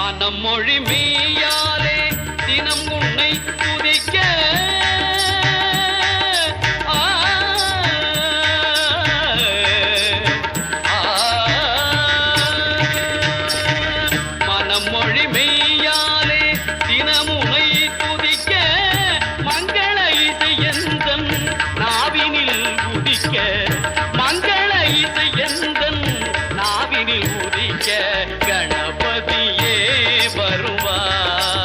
மனம் மொழி மெய்யாலே தினம் உன்னை துதிக்க மனம் மொழி மெய்யாலே தினம் உன்னை துதிக்க மங்கள இசை எந்தன் நாவினில் உதிக்க மங்கள இசை எந்தன் நாவினில் உதிக்க கணபதியே வருவாய்.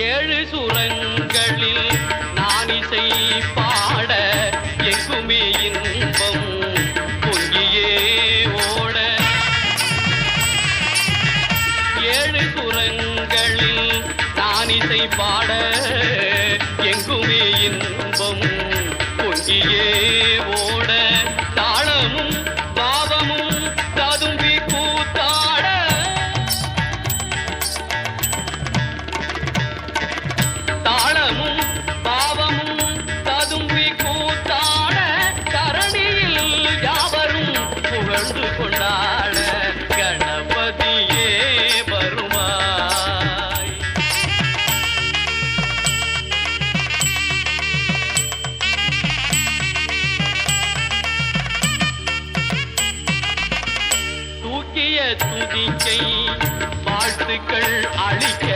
ஏழு சுரங்களில் நான் இசை பாட எங்குமே இன்பம் பொங்கியே ஓட ஏழு சுரங்களில் நான் இசை பாட எங்குமே இன்பம் பொங்கியே ஓட தாளமும் பாவமும் ததும்பி கூத்தாட தாளமும் பாவமும் ததும்பி கூத்தாட தரணியில் யாவரும் புகழ்ந்து கொண்டாட கணபதியே வருவாய். தூக்கிய துதிக்கை வாழ்த்துக்கள் அளிக்க